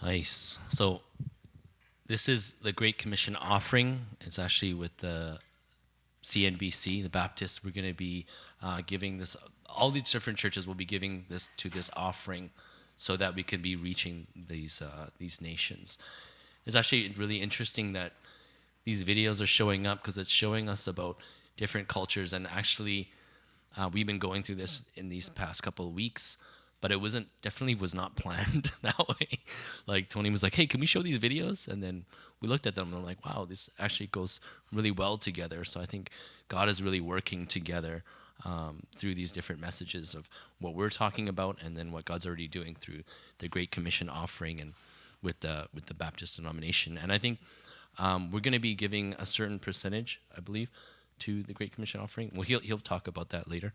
Nice. So this is the Great Commission offering. It's actually with the CNBC, the Baptists. We're going to be giving this. All these different churches will be giving this offering, so that we can be reaching these nations. It's actually really interesting that these videos are showing up because it's showing us about different cultures. And actually, we've been going through this in these past couple of weeks, but it definitely was not planned that way. Like Tony was like, "Hey, can we show these videos?" And then we looked at them and we're like, "Wow, this actually goes really well together." So I think God is really working together through these different messages of what we're talking about, and then what God's already doing through the Great Commission offering and with the Baptist denomination. And I think we're going to be giving a certain percentage, I believe, to the Great Commission offering. Well, he'll talk about that later.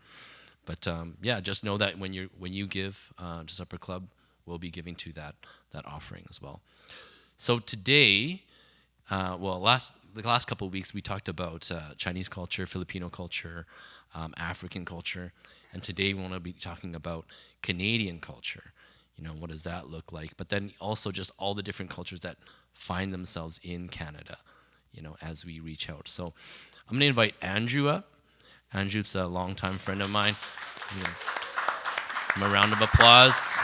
But yeah, just know that when you give to Supper Club, we'll be giving to that offering as well. So today, the last couple of weeks we talked about Chinese culture, Filipino culture, African culture, and today we want to be talking about Canadian culture. What does that look like? But then also just all the different cultures that find themselves in Canada, as we reach out. So I'm going to invite Andrew up. Andrew's a longtime friend of mine. Give him a round of applause.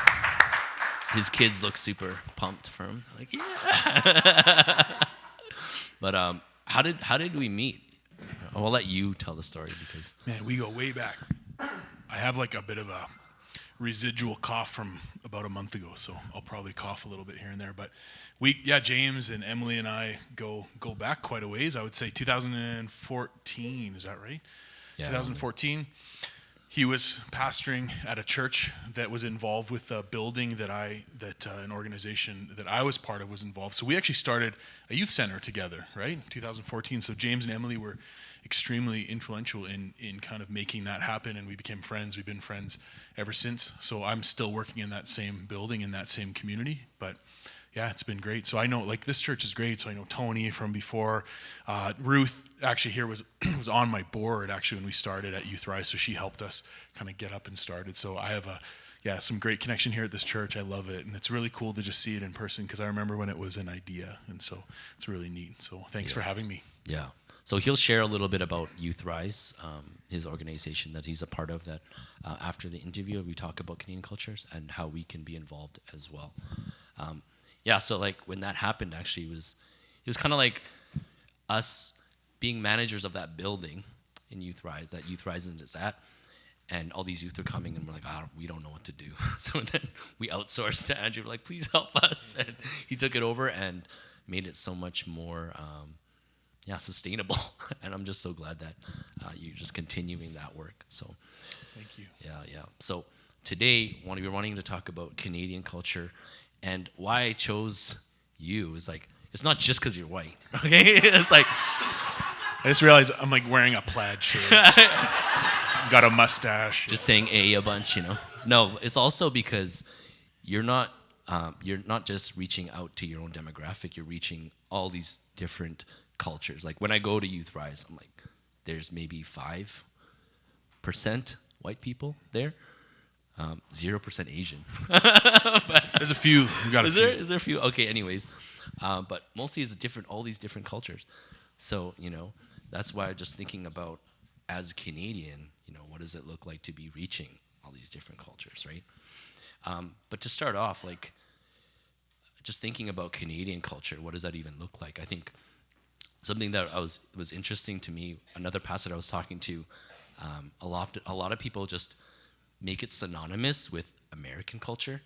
His kids look super pumped for him. Like, yeah. But how did we meet? I'll let you tell the story because Man, we go way back. I have like a bit of a residual cough from about a month ago, so I'll probably cough a little bit here and there. But James and Emily and I go back quite a ways. I would say 2014. Is that right? Yeah. 2014. He was pastoring at a church that was involved with a building that an organization that I was part of was involved. So we actually started a youth center together, right? 2014. So James and Emily were extremely influential in kind of making that happen, and we became friends. We've been friends ever since. So I'm still working in that same building, in that same community. But yeah, it's been great. So I know, like, this church is great. So I know Tony from before. Ruth actually here was on my board actually when we started at Youth Rise. So she helped us kind of get up and started. So I have some great connection here at this church. I love it. And it's really cool to just see it in person because I remember when it was an idea. And so it's really neat. So thanks for having me. Yeah. So he'll share a little bit about Youth Rise, his organization that he's a part of. That after the interview, we talk about Canadian cultures and how we can be involved as well. So like when that happened, actually, it was kind of like us being managers of that building in Youth Rise, that Youth Rise is at, and all these youth are coming, and we're like, we don't know what to do. So then we outsourced to Andrew, like, please help us, and he took it over and made it so much more sustainable. And I'm just so glad that you're just continuing that work. So thank you. Yeah. So today, we're wanting to talk about Canadian culture, and why I chose you is like, it's not just because you're white, okay? It's like, I just realized I'm like wearing a plaid shirt. Got a mustache. Just saying a bunch, No, it's also because you're not just reaching out to your own demographic. You're reaching all these different cultures. Like when I go to Youth Rise, I'm like, there's maybe 5% white people there, 0% Asian. There's a few. We got a few. Is there a few? Okay, anyways, but mostly it's all these different cultures. So that's why I'm just thinking about, as a Canadian, what does it look like to be reaching all these different cultures, right? But to start off, like, just thinking about Canadian culture, what does that even look like? I think something that was interesting to me, another pastor I was talking to, a lot of people just make it synonymous with American culture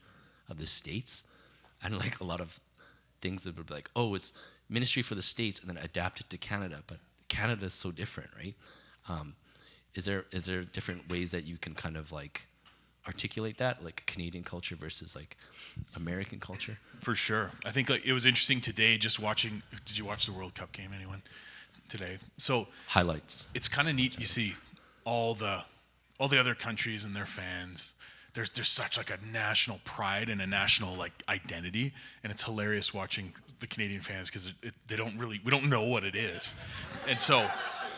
of the States, and like a lot of things that would be like, oh, it's ministry for the States, and then adapt it to Canada. But Canada is so different, right? Is there different ways that you can kind of like articulate that, like Canadian culture versus like American culture? For sure. I think like it was interesting today just watching. Did you watch the World Cup game, anyone, today? So Highlights. It's kind of neat. You see all the other countries and their fans. There's such like a national pride and a national like identity, and it's hilarious watching the Canadian fans because we don't know what it is, and so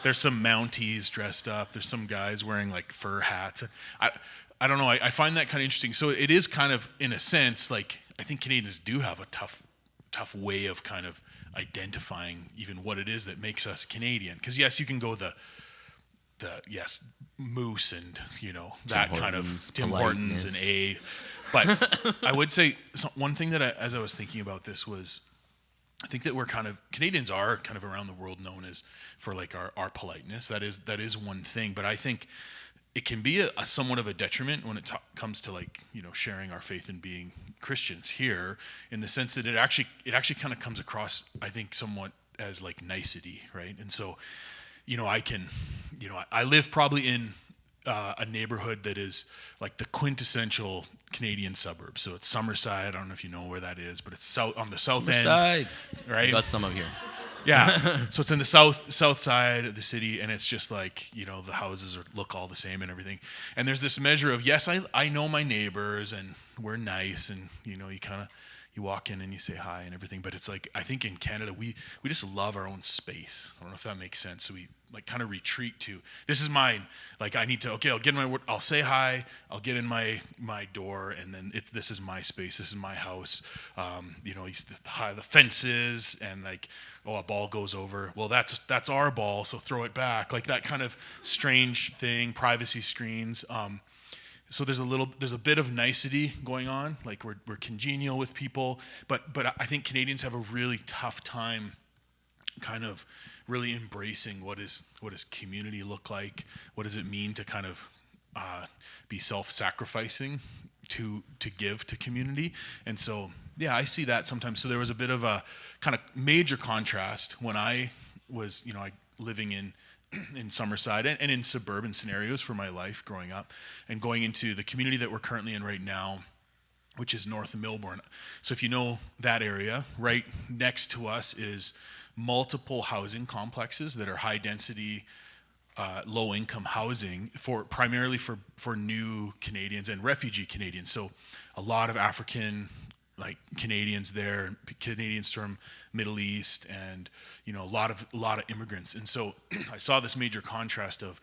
there's some Mounties dressed up. There's some guys wearing like fur hats. I don't know. I find that kind of interesting. So it is kind of, in a sense, like I think Canadians do have a tough way of kind of identifying even what it is that makes us Canadian. Because yes, you can go the yes, moose and that kind of Tim Hortons and but I would say one thing that as I was thinking about this was, I think that Canadians are kind of around the world known as for like our politeness. That is one thing, but I think it can be a somewhat of a detriment when it comes to like sharing our faith and being Christians here, in the sense that it actually kind of comes across, I think, somewhat as like nicety, right? And so I live probably in a neighborhood that is like the quintessential Canadian suburb. So it's Summerside. I don't know if you know where that is, but it's on the south end, right? Got some up here. Yeah. So it's in the south side of the city, and it's just like, the houses look all the same and everything. And there's this measure of, yes, I know my neighbors and we're nice, and you walk in and you say hi and everything. But it's like, I think in Canada we just love our own space. I don't know if that makes sense. So we like kind of retreat to, this is mine. Like I'll say hi, I'll get in my door, and then this is my space, this is my house. The fences, and like, a ball goes over, well, that's our ball, so throw it back, like that kind of strange thing, privacy screens. So there's a bit of nicety going on, like we're congenial with people, but I think Canadians have a really tough time kind of really embracing what does community look like, what does it mean to kind of be self-sacrificing to give to community. And so yeah, I see that sometimes. So there was a bit of a kind of major contrast when I was living in Summerside and in suburban scenarios for my life growing up, and going into the community that we're currently in right now, which is north of Melbourne. So if you know that area, right next to us is multiple housing complexes that are high density, low income housing primarily for new Canadians and refugee Canadians. So a lot of African Canadians there, Canadians from Middle East, and a lot of immigrants. And so I saw this major contrast of,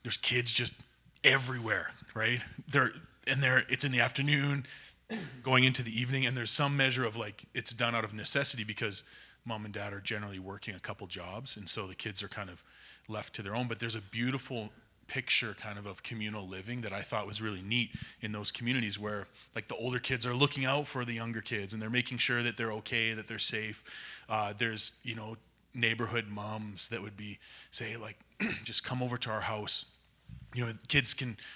there's kids just everywhere, right? It's in the afternoon, going into the evening, and there's some measure of like, it's done out of necessity because mom and dad are generally working a couple jobs, and so the kids are kind of left to their own. But there's a beautiful picture kind of communal living that I thought was really neat in those communities, where like the older kids are looking out for the younger kids, and they're making sure that they're okay, that they're safe. There's neighborhood moms that would say like, just come over to our house. Kids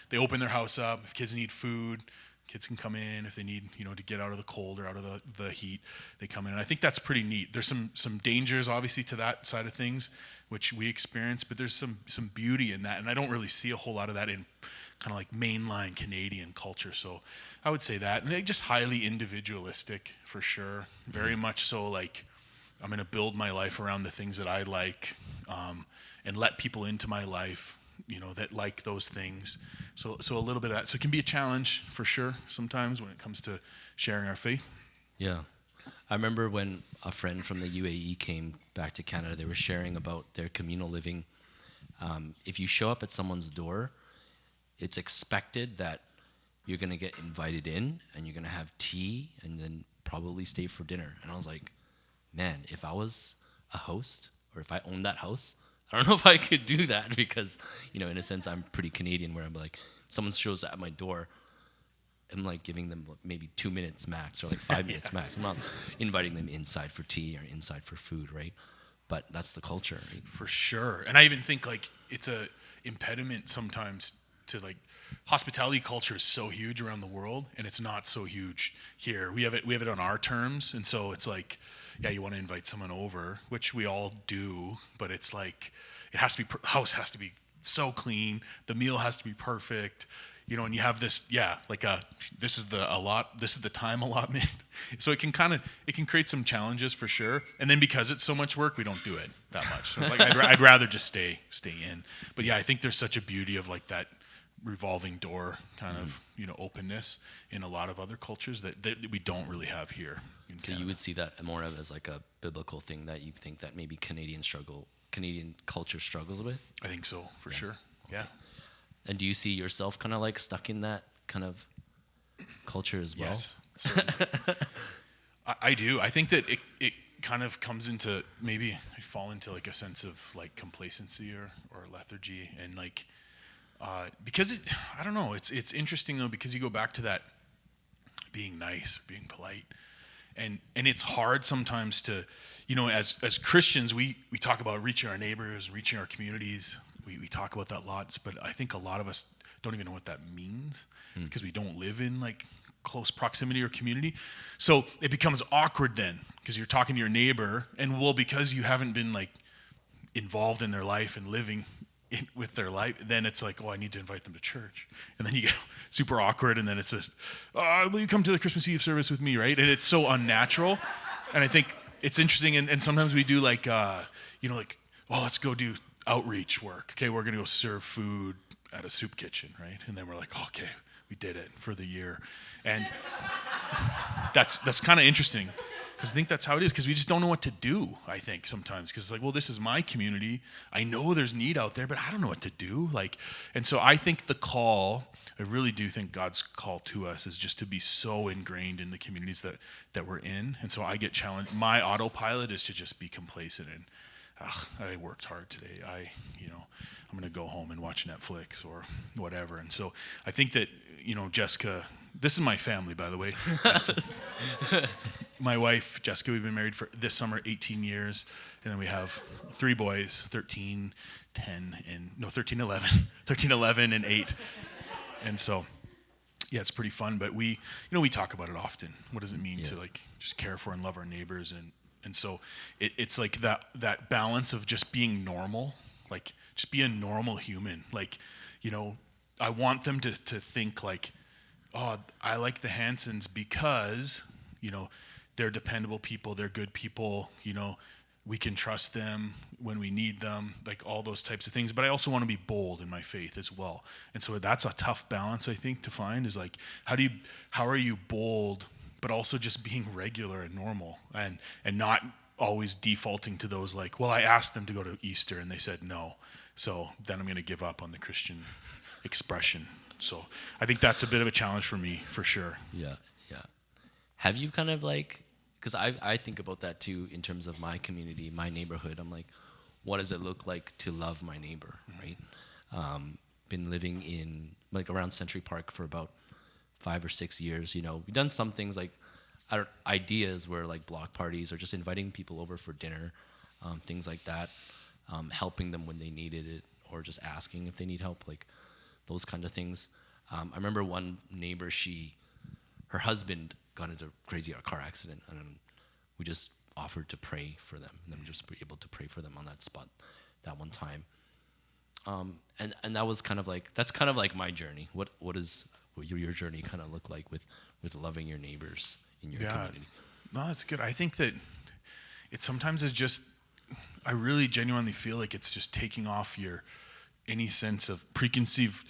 they open their house up. If kids need food, kids can come in. If they need to get out of the cold or out of the heat, they come in. And I think that's pretty neat. There's some dangers obviously to that side of things, which we experience, but there's some beauty in that, and I don't really see a whole lot of that in kind of like mainline Canadian culture. So I would say that, and just highly individualistic for sure. Very much so, like, I'm going to build my life around the things that I like, and let people into my life that like those things. So a little bit of that. So it can be a challenge for sure sometimes when it comes to sharing our faith. Yeah. I remember when a friend from the UAE came back to Canada, they were sharing about their communal living. If you show up at someone's door, it's expected that you're going to get invited in, and you're going to have tea, and then probably stay for dinner. And I was like, man, if I was a host, or if I owned that house, I don't know if I could do that, because, in a sense, I'm pretty Canadian, where I'm like, someone shows up at my door, I'm like giving them maybe 2 minutes max, or like 5 minutes max. I'm not inviting them inside for tea or inside for food, right? But that's the culture, right? For sure. And I even think like it's a impediment sometimes to like, hospitality culture is so huge around the world, and it's not so huge here. We have it on our terms, and so it's like, yeah, you want to invite someone over, which we all do, but it's like, house has to be so clean, the meal has to be perfect, and you have this, this is the time allotment. So it can create some challenges for sure. And then because it's so much work, we don't do it that much. So like I'd rather just stay in. But yeah, I think there's such a beauty of like that revolving door kind of openness in a lot of other cultures that we don't really have here in So Canada. you would see that more of as like a biblical thing that you think that maybe Canadian culture struggles with? I think so, for sure. Yeah. And do you see yourself kind of like stuck in that kind of culture as well? Yes. certainly. I do. I think that it kind of comes into, maybe I fall into like a sense of like complacency or lethargy, and like because I don't know. It's interesting though, because you go back to that being nice, being polite, and it's hard sometimes to, as Christians, we talk about reaching our neighbors, reaching our communities. We talk about that lots, but I think a lot of us don't even know what that means because we don't live in like close proximity or community. So it becomes awkward then, because you're talking to your neighbor, and because you haven't been like involved in their life and living with their life, then it's like, oh, I need to invite them to church, and then you get super awkward, and then it's just, will you come to the Christmas Eve service with me, right? And it's so unnatural. And I think it's interesting, and sometimes we do like like, oh, let's go do outreach work. Okay, we're gonna go serve food at a soup kitchen, right? And then we're like, oh, okay, we did it for the year. And that's kind of interesting, because I think that's how it is, because we just don't know what to do, I think, sometimes, because it's like, well, this is my community. I know there's need out there, but I don't know what to do. Like, and so I think I really do think God's call to us is just to be so ingrained in the communities that we're in. And so I get challenged. My autopilot is to just be complacent and, I worked hard today. I'm going to go home and watch Netflix or whatever. And so I think that, Jessica, this is my family, by the way. My wife, Jessica, we've been married for this summer 18 years. And then we have 3 boys, 13, 11, and 8. And so, yeah, it's pretty fun. But we talk about it often. What does it mean to like just care for and love our neighbors? And so it's like that balance of just being normal, like just be a normal human. Like, I want them to think like, oh, I like the Hansens because, they're dependable people, they're good people, we can trust them when we need them, like all those types of things. But I also want to be bold in my faith as well. And so that's a tough balance, I think, to find, is like, how are you bold, but also just being regular and normal, and not always defaulting to those like, well, I asked them to go to Easter and they said no, so then I'm going to give up on the Christian expression. So I think that's a bit of a challenge for me, for sure. Yeah. Have you kind of like, because I think about that too in terms of my community, my neighborhood. I'm like, what does it look like to love my neighbor, right? Been living in like around Century Park for about 5 or 6 years. We've done some things like ideas where like block parties or just inviting people over for dinner, things like that, helping them when they needed it, or just asking if they need help, like those kind of things. I remember one neighbor, her husband got into a crazy car accident, and we just offered to pray for them, and then just be able to pray for them on that spot that one time. And that was kind of like, that's kind of like my journey. What your journey kind of look like with loving your neighbors in your community? No, that's good. I think that it sometimes is just, I really genuinely feel like it's just taking off any sense of preconceived,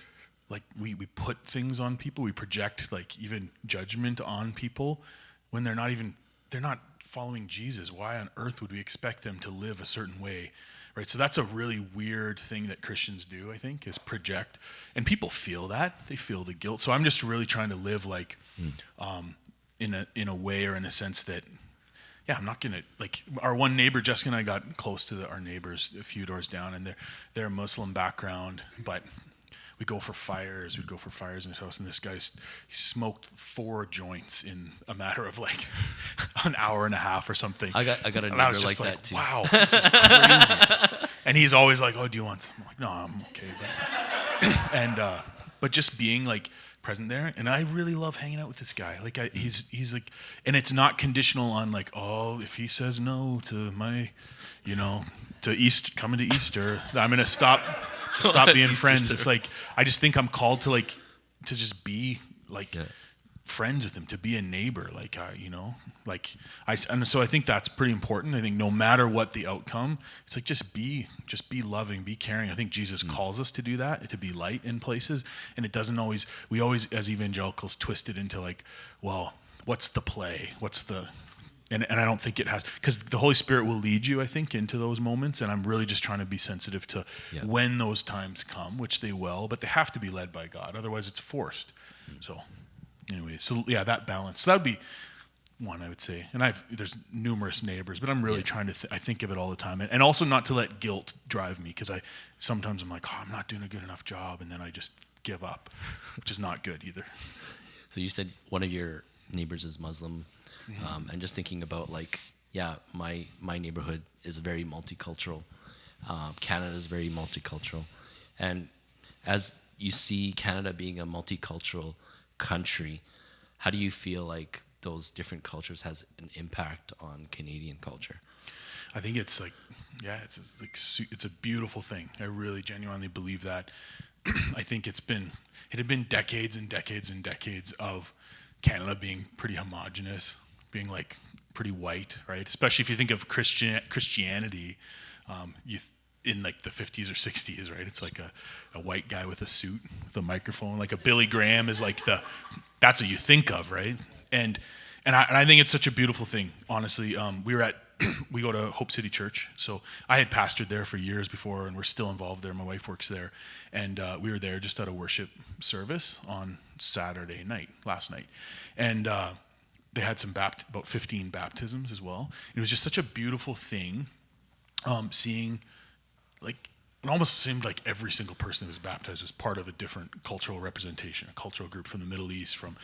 like we put things on people, we project like even judgment on people when they're not following Jesus. Why on earth would we expect them to live a certain way? Right? So that's a really weird thing that Christians do, I think, is project. And people feel that. They feel the guilt. So I'm just really trying to live like in a way, or in a sense that, I'm not going to, like, our one neighbor, Jessica and I got close to our neighbors a few doors down, and they're a Muslim background, but we'd go for fires in his house, and this guy, he smoked 4 joints in a matter of like an hour and a half or something. I got a neighbor like that too. Wow, this is crazy. And he's always like, oh, do you want some? I'm like, no, I'm okay. But just being like present there, and I really love hanging out with this guy. Like he's like, and it's not conditional on like, oh, if he says no to my, coming to Easter, I'm gonna stop being friends. It's like, I just think I'm called to just be like friends with him, to be a neighbor, and so I think that's pretty important. I think no matter what the outcome, it's like just be loving, be caring. I think Jesus calls us to do that, to be light in places, and it doesn't always. We always, as evangelicals, twist it into like, well, what's the play? And I don't think it has, because the Holy Spirit will lead you, I think, into those moments. And I'm really just trying to be sensitive to when those times come, which they will, but they have to be led by God. Otherwise, it's forced. So, anyway, so yeah, that balance. That would be one, I would say. And there's numerous neighbors, but I'm really trying to I think of it all the time, and also not to let guilt drive me, because sometimes I'm like, oh, I'm not doing a good enough job, and then I just give up, which is not good either. So you said one of your neighbors is Muslim, and just thinking about like, yeah, my neighborhood is very multicultural. Canada is very multicultural, and as you see Canada being a multicultural country, how do you feel like those different cultures has an impact on Canadian culture? I think it's like, yeah, it's a beautiful thing. I really genuinely believe that. I think it had been decades and decades and decades of Canada being pretty homogenous, being like pretty white, right? Especially if you think of Christianity, in like the 50s or 60s, right? It's like a white guy with a suit, with a microphone, like a Billy Graham is like that's what you think of, right? And I think it's such a beautiful thing, honestly. We go to Hope City Church. So I had pastored there for years before, and we're still involved there. My wife works there. And we were there just at a worship service on Saturday night, last night. And they had about 15 baptisms as well. It was just such a beautiful thing, seeing, like, it almost seemed like every single person that was baptized was part of a different cultural representation, a cultural group from the Middle East, from,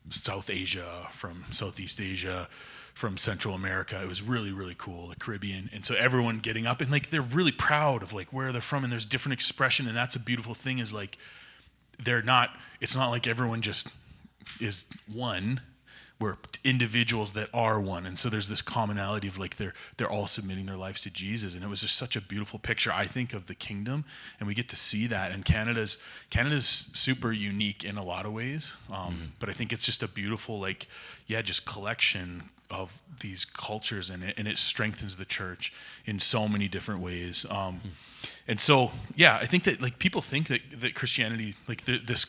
South Asia, from Southeast Asia, from Central America. It was really, really cool, the Caribbean. And so everyone getting up, and like they're really proud of like where they're from, and there's different expression, and that's a beautiful thing, is like it's not like everyone just is one. We're individuals that are one, and so there's this commonality of like they're all submitting their lives to Jesus, and it was just such a beautiful picture, I think, of the kingdom, and we get to see that. And Canada's super unique in a lot of ways, but I think it's just a beautiful, like, just collection of these cultures, and it strengthens the church in so many different ways. And so I think that like people think that Christianity, like there's a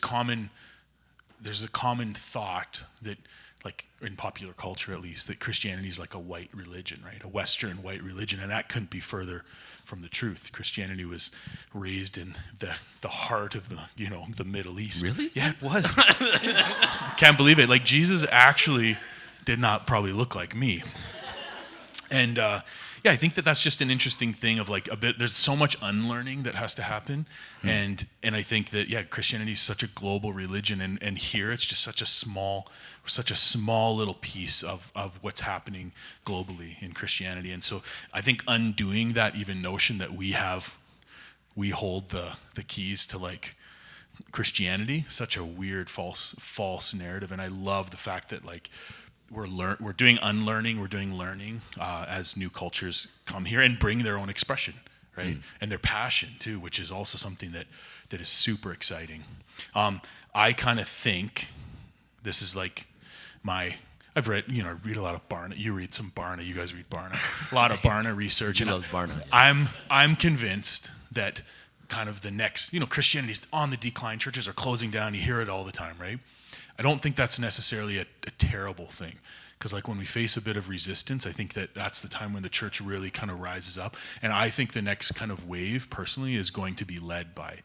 common thought that, like in popular culture at least, that Christianity is like a white religion, right? A Western white religion, and that couldn't be further from the truth. Christianity was raised in the heart of the Middle East. Really? Yeah, it was. Can't believe it. Like Jesus actually did not probably look like me. And I think that's just an interesting thing of like there's so much unlearning that has to happen. And I think that, Christianity is such a global religion, and here it's just such a small little piece of what's happening globally in Christianity. And so I think undoing that even notion that we hold the keys to like Christianity, such a weird false narrative. And I love the fact that like we're doing unlearning, we're doing learning as new cultures come here and bring their own expression, right? And their passion too, which is also something that is super exciting. I kind of think this is like I've read, read a lot of Barna. You read some Barna. You guys read Barna. A lot of Barna research. He loves Barna. Yeah. I'm convinced that kind of the next, Christianity's on the decline. Churches are closing down. You hear it all the time, right? I don't think that's necessarily a terrible thing, because like when we face a bit of resistance, I think that's the time when the church really kind of rises up. And I think the next kind of wave, personally, is going to be led by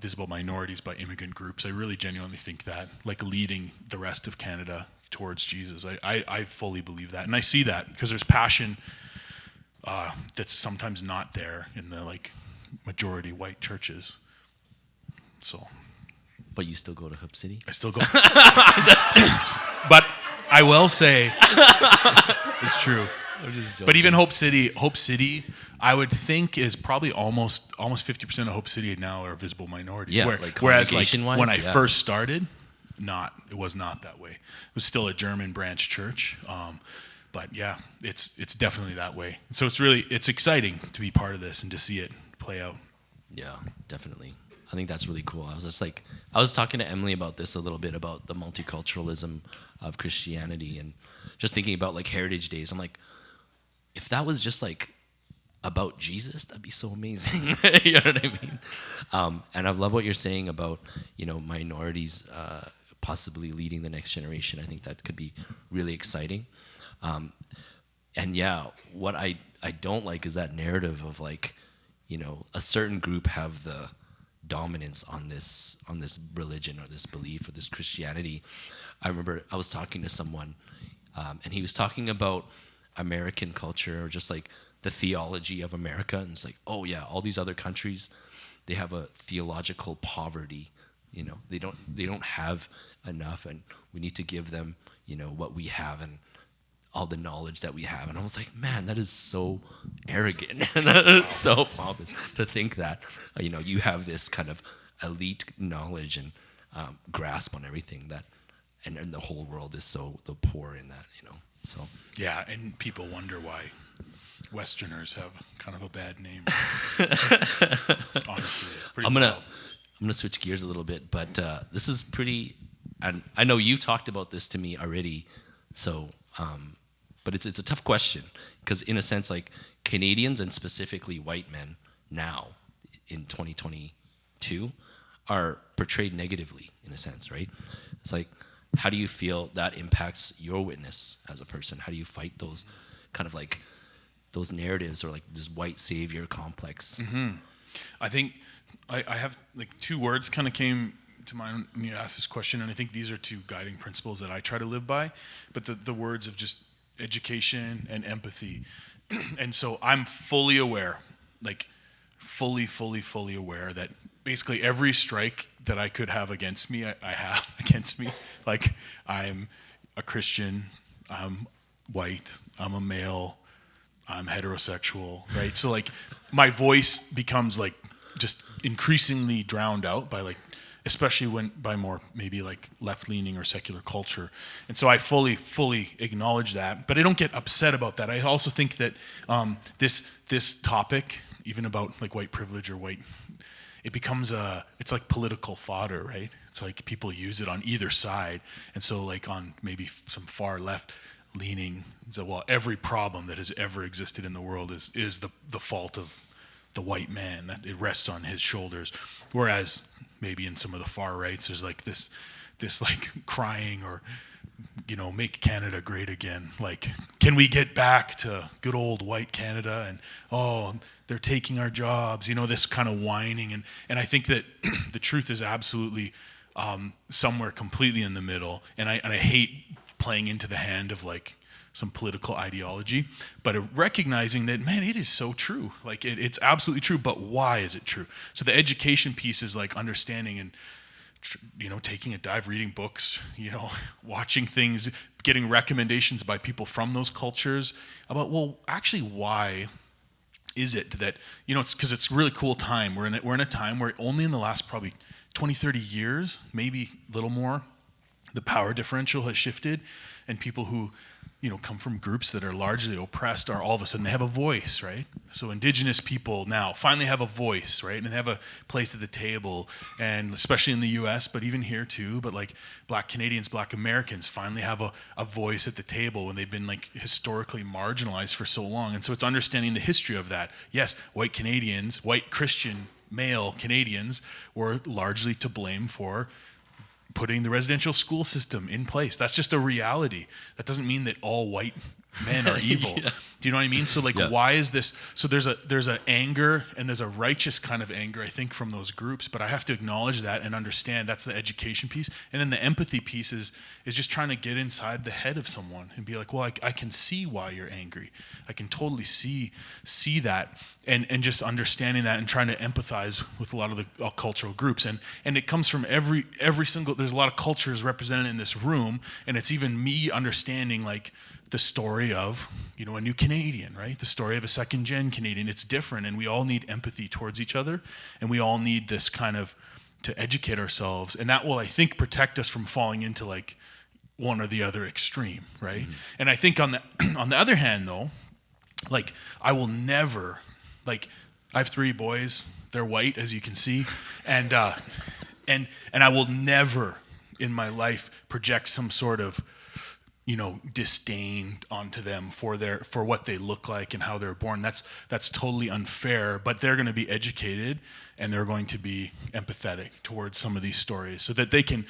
visible minorities, by immigrant groups. I really genuinely think that, like leading the rest of Canada towards Jesus. I fully believe that, and I see that because there's passion that's sometimes not there in the like majority white churches. So. But you still go to Hope City? I still go. But I will say, it's true. But even Hope City, I would think is probably almost 50% of Hope City now are visible minorities. Yeah, Whereas like when I first started, it was not that way. It was still a German branch church. But yeah, it's definitely that way. So it's exciting to be part of this and to see it play out. Yeah, definitely. I think that's really cool. I was talking to Emily about this a little bit, about the multiculturalism of Christianity, and just thinking about like Heritage Days. I'm like, if that was just like about Jesus, that'd be so amazing. You know what I mean? And I love what you're saying about, minorities possibly leading the next generation. I think that could be really exciting. What I don't like is that narrative of like, a certain group have the dominance on this religion or this belief or this Christianity. I remember I was talking to someone, and he was talking about American culture, or just like the theology of America, and it's like, oh yeah, all these other countries, they have a theological poverty. They don't have enough, and we need to give them, what we have and all the knowledge that we have. And I was like, man, that is so arrogant and that is so pompous to think that you have this kind of elite knowledge and grasp on everything that, and the whole world is so the poor in that. So yeah, and people wonder why Westerners have kind of a bad name. Honestly, it's pretty I'm gonna switch gears a little bit, but this is pretty. And I know you talked about this to me already, so but it's a tough question, because in a sense, like, Canadians, and specifically white men now in 2022 are portrayed negatively in a sense, right? It's like, how do you feel that impacts your witness as a person? How do you fight those kind of like those narratives, or like this white savior complex? Mm-hmm. I think I have like two words kind of came to mind when you asked this question, and I think these are two guiding principles that I try to live by. But the words of just education and empathy. And so I'm fully aware, like fully aware that basically every strike that I could have against me, I have against me. Like, I'm a Christian, I'm white, I'm a male, I'm heterosexual, right? So like my voice becomes like just increasingly drowned out by like, especially when by more maybe like left-leaning or secular culture. And so I fully acknowledge that, but I don't get upset about that. I also think that this topic, even about like white privilege or white, it becomes it's like political fodder, right? It's like people use it on either side. And so like on maybe some far left leaning, so well, every problem that has ever existed in the world is the fault of the white man, that it rests on his shoulders. Whereas maybe in some of the far rights, there's like this like crying, or make Canada great again. Like, can we get back to good old white Canada? And oh, they're taking our jobs. This kind of whining. And I think that the truth is absolutely somewhere completely in the middle. And I hate playing into the hand of like some political ideology, but recognizing that, man, it is so true. Like it's absolutely true, but why is it true? So the education piece is like understanding and, taking a dive, reading books, watching things, getting recommendations by people from those cultures about, well, actually, why is it that, it's because it's a really cool time. We're in a time where only in the last probably 20, 30 years, maybe a little more, the power differential has shifted, and people who come from groups that are largely oppressed are all of a sudden they have a voice, right? So Indigenous people now finally have a voice, right? And they have a place at the table, and especially in the US, but even here too, but like Black Canadians, Black Americans finally have a voice at the table when they've been like historically marginalized for so long. And so it's understanding the history of that. Yes, white Canadians, white Christian male Canadians were largely to blame for putting the residential school system in place. That's just a reality. That doesn't mean that all white men are evil. Yeah. Do you know what I mean? So like, why is this? So there's a anger, and there's a righteous kind of anger, I think, from those groups. But I have to acknowledge that and understand that's the education piece. And then the empathy piece is just trying to get inside the head of someone and be like, well, I can see why you're angry. I can totally see that. And just understanding that and trying to empathize with a lot of the cultural groups. And it comes from every single, there's a lot of cultures represented in this room. And it's even me understanding like the story of, a new Canadian, right? The story of a second gen Canadian. It's different, and we all need empathy towards each other. And we all need this kind of, to educate ourselves. And that will, I think, protect us from falling into like one or the other extreme, right? Mm-hmm. And I think on the other hand though, like I will never, like I have 3 boys, they're white as you can see, and I will never in my life project some sort of disdain onto them for what they look like and how they're born. That's totally unfair, but they're going to be educated and they're going to be empathetic towards some of these stories so that they can,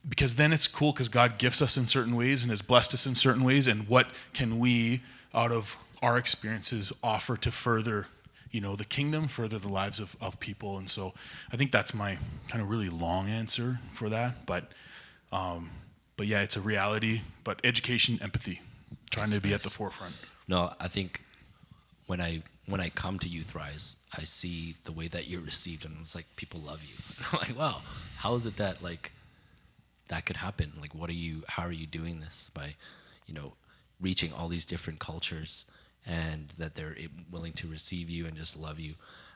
because then it's cool because God gifts us in certain ways and has blessed us in certain ways, and what can we out of our experiences offer to further the kingdom, further the lives of people. And so I think that's my kind of really long answer for that. But yeah, it's a reality. But education, empathy, trying to be at the forefront. No, I think when I come to Youth Rise, I see the way that you're received, and it's like people love you. I'm like, wow, how is it that like that could happen? Like, how are you doing this by, reaching all these different cultures, and that they're willing to receive you and just love you?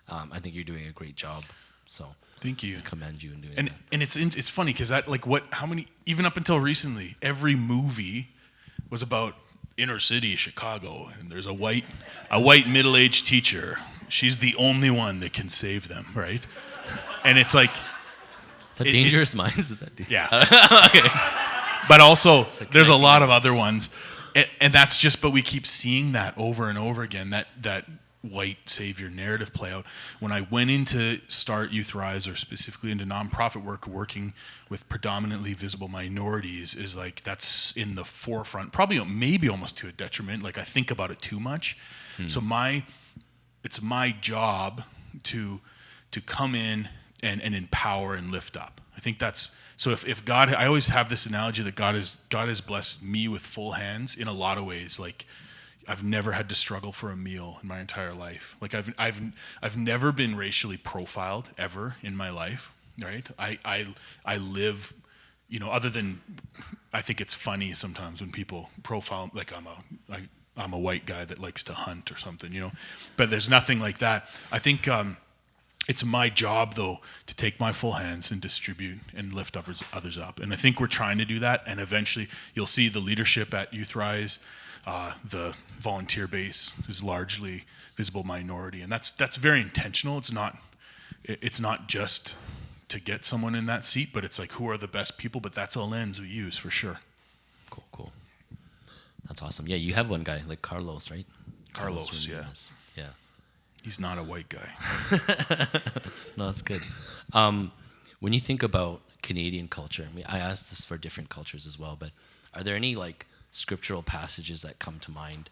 I think you're doing a great job. So thank you. I commend you in doing that. And it's funny because that how many, even up until recently, every movie was about inner city Chicago, and there's a white middle-aged teacher. She's the only one that can save them, right? And it's like, is that Dangerous Minds? Is that yeah. Okay. But also, like there's a lot of other ones, and that's just. But we keep seeing that over and over again. That white savior narrative play out. When I went into start Youth Rise, or specifically into nonprofit work, working with predominantly visible minorities, is like that's in the forefront. Probably, maybe almost to a detriment. Like I think about it too much. So it's my job to come in and empower and lift up. I think that's. So if God, I always have this analogy that God has blessed me with full hands in a lot of ways. Like I've never had to struggle for a meal in my entire life. Like I've never been racially profiled ever in my life. Right? I live, other than I think it's funny sometimes when people profile like I'm a white guy that likes to hunt or something. But there's nothing like that. I think. It's my job, though, to take my full hands and distribute and lift others up. And I think we're trying to do that. And eventually you'll see the leadership at Youth Rise, the volunteer base is largely visible minority. And that's very intentional. It's not just to get someone in that seat, but it's like, who are the best people? But that's a lens we use for sure. Cool. That's awesome. Yeah, you have one guy, like Carlos, right? Carlos, yeah. Yeah. He's not a white guy. No, that's good. When you think about Canadian culture, I mean, I asked this for different cultures as well, but are there any like scriptural passages that come to mind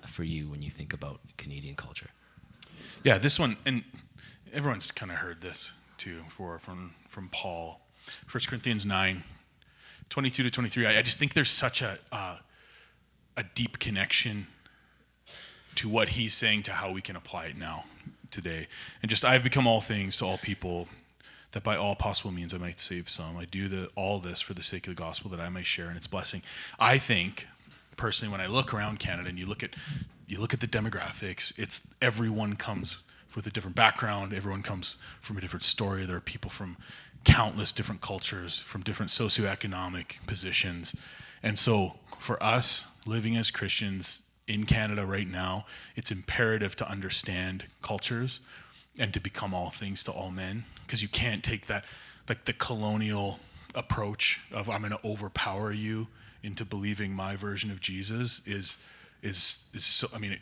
for you when you think about Canadian culture? Yeah, this one, and everyone's kind of heard this too from Paul. 1 Corinthians 9, 22 to 23. I just think there's such a deep connection to what he's saying to how we can apply it now, today. And just, I've become all things to all people, that by all possible means I might save some. I do all this for the sake of the gospel, that I may share in its blessing. I think, personally, when I look around Canada and you look at the demographics, it's everyone comes with a different background. Everyone comes from a different story. There are people from countless different cultures, from different socioeconomic positions. And so for us, living as Christians in Canada right now, it's imperative to understand cultures and to become all things to all men, because you can't take that, like the colonial approach of I'm going to overpower you into believing my version of Jesus is so, I mean,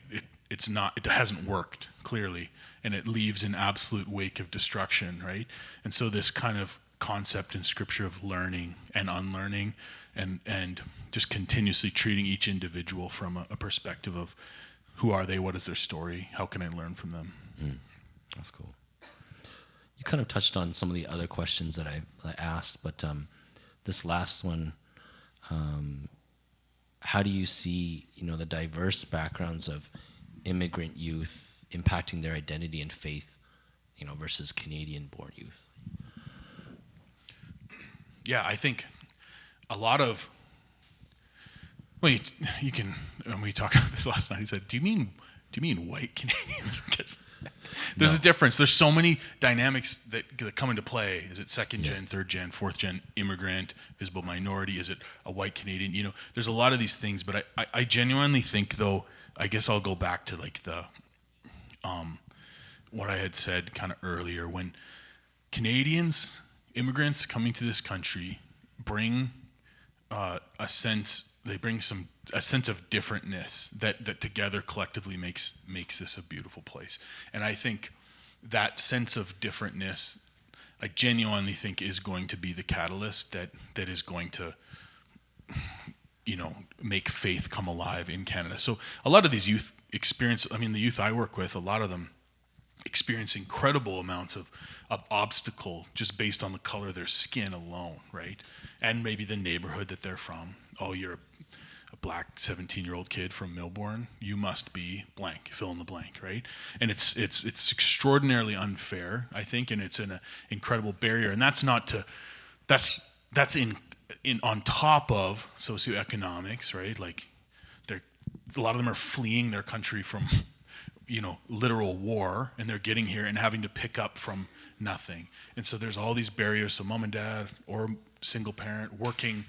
it hasn't worked clearly, and it leaves an absolute wake of destruction, right? And so this kind of concept in Scripture of learning and unlearning, and just continuously treating each individual from a perspective of who are they, what is their story, how can I learn from them. That's cool. You kind of touched on some of the other questions that I asked, but this last one, how do you see the diverse backgrounds of immigrant youth impacting their identity and faith, versus Canadian-born youth? Yeah, I think a lot of, well, you can, when we talked about this last night, he said, do you mean white Canadians? Because there's a difference. There's so many dynamics that come into play. Is it second gen, third gen, fourth gen, immigrant, visible minority? Is it a white Canadian? There's a lot of these things, but I genuinely think, though, I guess I'll go back to like the, what I had said kind of earlier, when Canadians, immigrants coming to this country bring a sense of differentness that together collectively makes this a beautiful place. And I think that sense of differentness, I genuinely think, is going to be the catalyst that is going to make faith come alive in Canada. So a lot of these youth experience, I mean, the youth I work with, a lot of them experience incredible amounts of obstacle just based on the color of their skin alone, right? And maybe the neighborhood that they're from. Oh, you're a black 17-year-old kid from Melbourne, you must be blank, fill in the blank, right? And it's extraordinarily unfair, I think, and it's an incredible barrier. And that's not to that's in on top of socioeconomics, right? Like they're a lot of them are fleeing their country from literal war, and they're getting here and having to pick up from nothing. And so there's all these barriers. So mom and dad or single parent working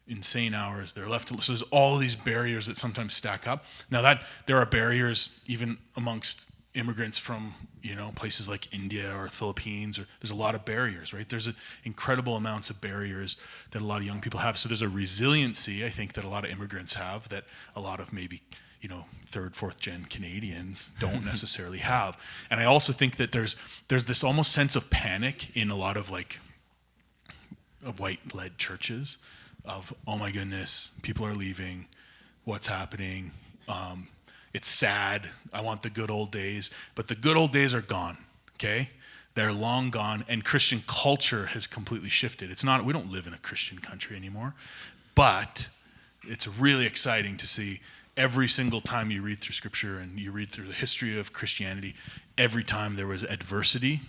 insane hours, they're left. So there's all these barriers that sometimes stack up. Now that there are barriers even amongst immigrants from places like India or Philippines, or there's a lot of barriers, right? There's incredible amounts of barriers that a lot of young people have. So there's a resiliency, I think, that a lot of immigrants have that a lot of maybe third, fourth gen Canadians don't necessarily have. And I also think that there's this almost sense of panic in a lot of white-led churches of, oh my goodness, people are leaving, what's happening? It's sad. I want the good old days, but the good old days are gone. Okay, they're long gone, and Christian culture has completely shifted. We don't live in a Christian country anymore, but it's really exciting to see. Every single time you read through Scripture and you read through the history of Christianity, every time there was adversity,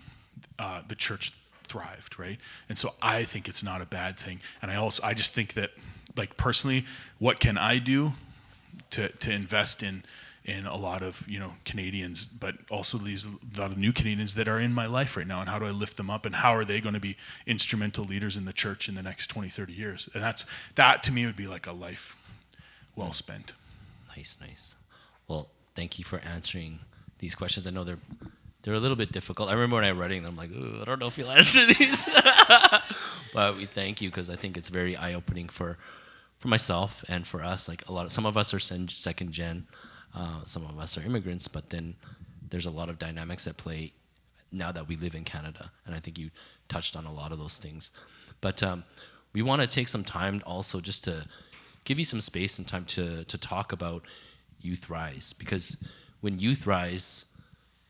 the church thrived, right? And so I think it's not a bad thing. And I just think that, personally, what can I do to invest in a lot of Canadians, but also a lot of new Canadians that are in my life right now, and how do I lift them up, and how are they going to be instrumental leaders in the church in the next 20, 30 years? And that to me would be like a life well spent. Nice. Well, thank you for answering these questions. I know they're a little bit difficult. I remember when I was writing them, I'm like, I don't know if you'll answer these. But we thank you, because I think it's very eye-opening for myself and for us. Some of us are second gen, some of us are immigrants, but then there's a lot of dynamics at play now that we live in Canada. And I think you touched on a lot of those things. But we want to take some time also just to give you some space and time to talk about Youth Rise, because when youth rise,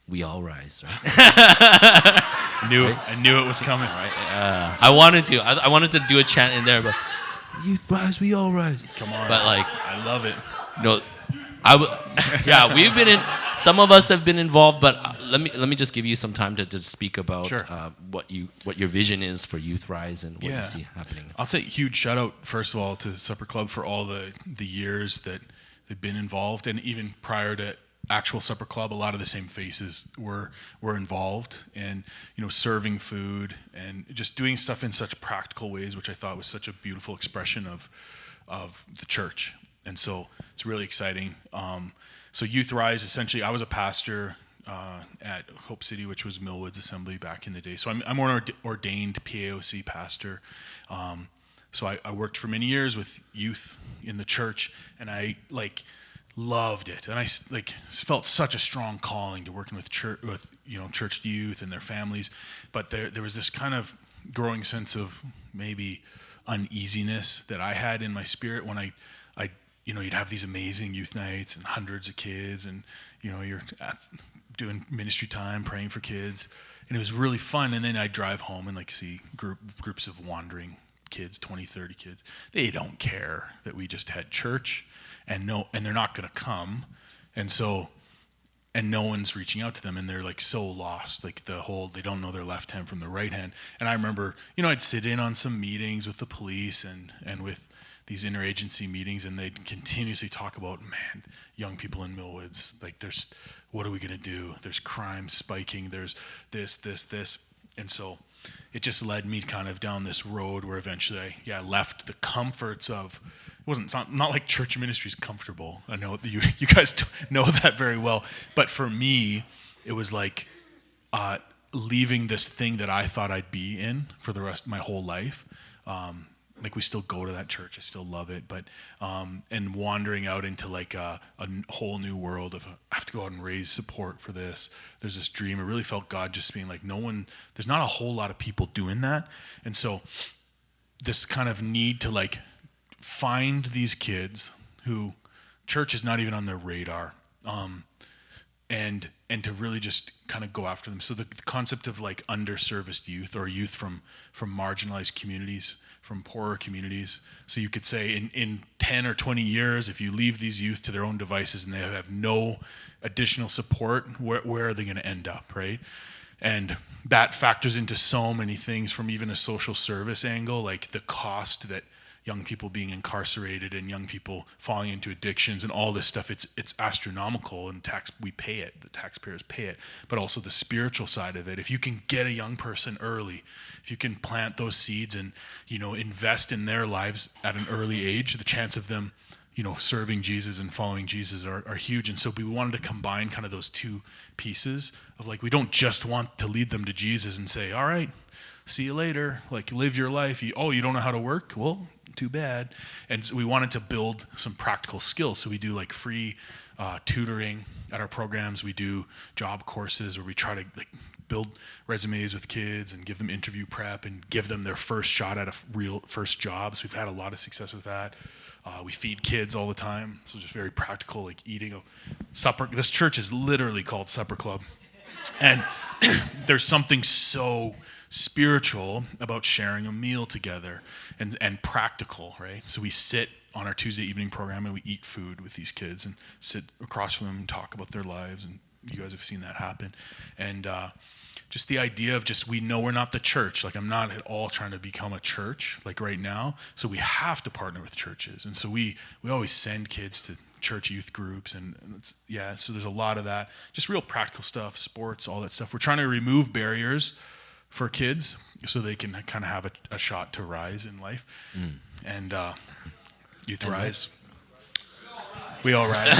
we all rise, right? I knew it was coming. Right? I wanted to do a chant in there, but youth rise, we all rise. Come on. But I love it. Yeah, we've been in. Some of us have been involved, but let me just give you some time to speak about Sure. what your vision is for Youth Rise and what you see happening. I'll say huge shout out first of all to Supper Club for all the years that they've been involved, and even prior to actual Supper Club, a lot of the same faces were involved, and serving food and just doing stuff in such practical ways, which I thought was such a beautiful expression of the church. And so it's really exciting. So Youth Rise, essentially, I was a pastor at Hope City, which was Millwoods Assembly back in the day. So I'm an ordained PAOC pastor. So I worked for many years with youth in the church, and I loved it. And I felt such a strong calling to working with church youth and their families. But there was this kind of growing sense of maybe uneasiness that I had in my spirit when you'd have these amazing youth nights and hundreds of kids, and you're doing ministry time, praying for kids, and it was really fun. And then I'd drive home and see groups of wandering kids, 20, 30 kids. They don't care that we just had church, and they're not going to come, and no one's reaching out to them, and they're so lost, they don't know their left hand from their right hand. And I remember, I'd sit in on some meetings with the police and with these interagency meetings, and they'd continuously talk about, man, young people in Millwoods, what are we going to do? There's crime spiking, there's this. And so it just led me kind of down this road where eventually I left the comforts of, it's not like church ministry is comfortable. I know you guys know that very well. But for me, it was leaving this thing that I thought I'd be in for the rest of my whole life. We still go to that church. I still love it. But and wandering out into a whole new world of, I have to go out and raise support for this. There's this dream. I really felt God just being there's not a whole lot of people doing that. And so this kind of need to find these kids who church is not even on their radar, and to really just kind of go after them. So the concept of like underserviced youth, or youth from marginalized communities, from poorer communities. So you could say in 10 or 20 years, if you leave these youth to their own devices and they have no additional support, where are they going to end up, right? And that factors into so many things, from even a social service angle, like the cost that young people being incarcerated and young people falling into addictions and all this stuff, it's astronomical, and we pay it, the taxpayers pay it. But also the spiritual side of it. If you can get a young person early, if you can plant those seeds and, invest in their lives at an early age, the chance of them, serving Jesus and following Jesus are huge. And so we wanted to combine kind of those two pieces of, like, we don't just want to lead them to Jesus and say, all right, see you later, like, live your life. You don't know how to work? Well, too bad. And so we wanted to build some practical skills. So we do like free tutoring at our programs. We do job courses where we try to like build resumes with kids and give them interview prep and give them their first shot at a real first job. So we've had a lot of success with that. We feed kids all the time. So just very practical, like eating a supper. This church is literally called Supper Club. And there's something so spiritual about sharing a meal together, and practical, right? So we sit on our Tuesday evening program and we eat food with these kids and sit across from them and talk about their lives. And you guys have seen that happen. And just the idea of we know we're not the church. Like, I'm not at all trying to become a church like right now. So we have to partner with churches. And so we always send kids to church youth groups, and so there's a lot of that. Just real practical stuff, sports, all that stuff. We're trying to remove barriers for kids so they can kind of have a shot to rise in life. And youth rise. We all rise.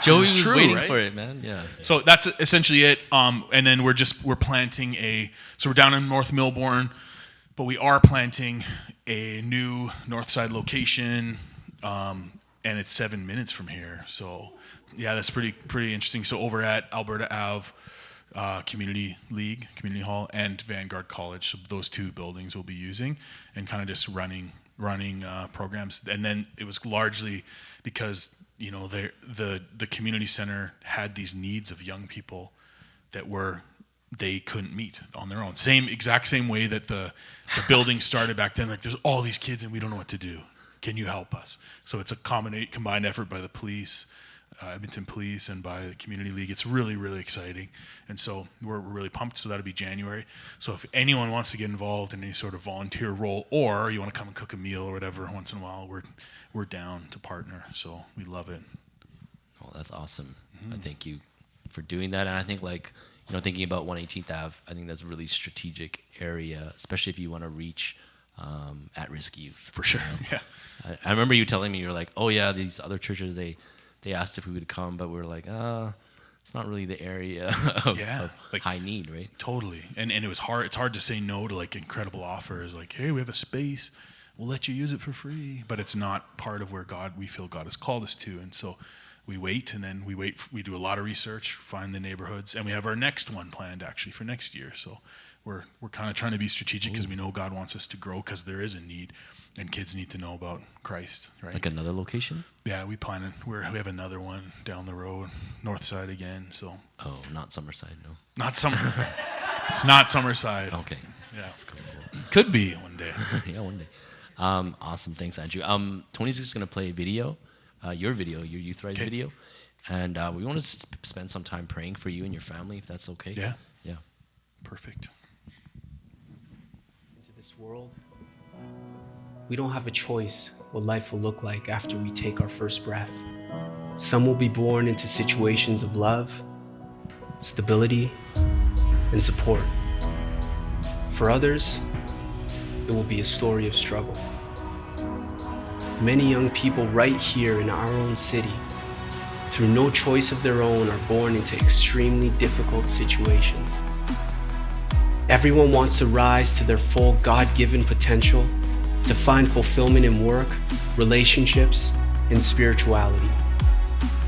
Joey was true, waiting right? for it, man. Yeah. So that's essentially it. And then we're planting so we're down in North Millbourne, but we are planting a new Northside location, and it's 7 minutes from here. So yeah, that's pretty interesting. So over at Alberta Ave, Community League, Community Hall, and Vanguard College. So those two buildings we'll be using, and kind of just running programs. And then it was largely because the community center had these needs of young people that they couldn't meet on their own. Exact same way that the building started back then. Like, there's all these kids and we don't know what to do. Can you help us? So it's a combined effort by the police, Edmonton Police, and by the Community League. It's really, really exciting. And so we're really pumped. So that'll be January. So if anyone wants to get involved in any sort of volunteer role, or you want to come and cook a meal or whatever once in a while, we're down to partner. So we love it. Oh, that's awesome. I thank you for doing that. And I think, thinking about 118th Ave, I think that's a really strategic area, especially if you want to reach at-risk youth. For sure. Yeah. I remember you telling me, you're like, oh yeah, these other churches, they asked if we would come, but we were like, it's not really the area of high need, right? Totally. And it was hard. It's hard to say no to like incredible offers, like, hey, we have a space, we'll let you use it for free. But it's not part of where we feel God has called us to. And so we wait, and then we do a lot of research, find the neighborhoods, and we have our next one planned actually for next year. So we're kind of trying to be strategic because we know God wants us to grow, because there is a need. And kids need to know about Christ, right? Like another location? Yeah, we have another one down the road, north side again. So. Oh, not Summerside, no. Not Summerside. It's not Summerside. Okay. Yeah, that's cool. Could be one day. Yeah, one day. Awesome, thanks, Andrew. Tony's just gonna play a video, your Youth Rise video, and we want to spend some time praying for you and your family, if that's okay. Yeah. Yeah. Perfect. Into this world, we don't have a choice what life will look like after we take our first breath. Some will be born into situations of love, stability, and support. For others, it will be a story of struggle. Many young people right here in our own city, through no choice of their own, are born into extremely difficult situations. Everyone wants to rise to their full God-given potential, to find fulfillment in work, relationships, and spirituality.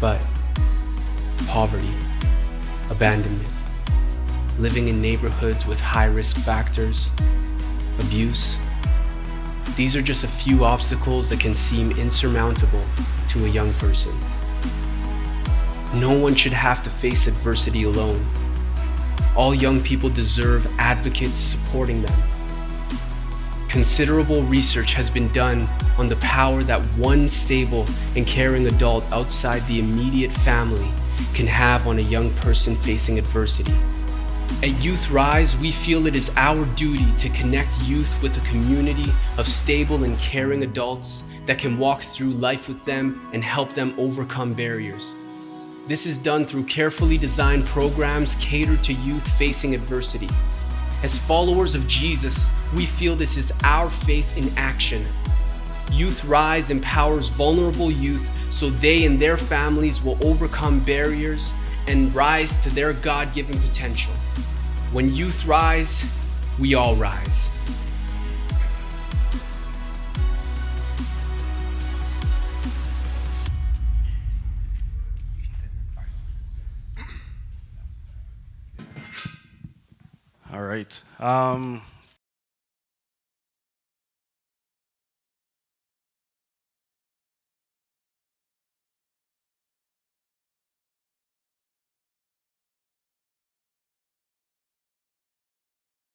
But poverty, abandonment, living in neighborhoods with high-risk factors, abuse, these are just a few obstacles that can seem insurmountable to a young person. No one should have to face adversity alone. All young people deserve advocates supporting them. Considerable research has been done on the power that one stable and caring adult outside the immediate family can have on a young person facing adversity. At Youth Rise, we feel it is our duty to connect youth with a community of stable and caring adults that can walk through life with them and help them overcome barriers. This is done through carefully designed programs catered to youth facing adversity. As followers of Jesus, we feel this is our faith in action. Youth Rise empowers vulnerable youth so they and their families will overcome barriers and rise to their God-given potential. When youth rise, we all rise. All right.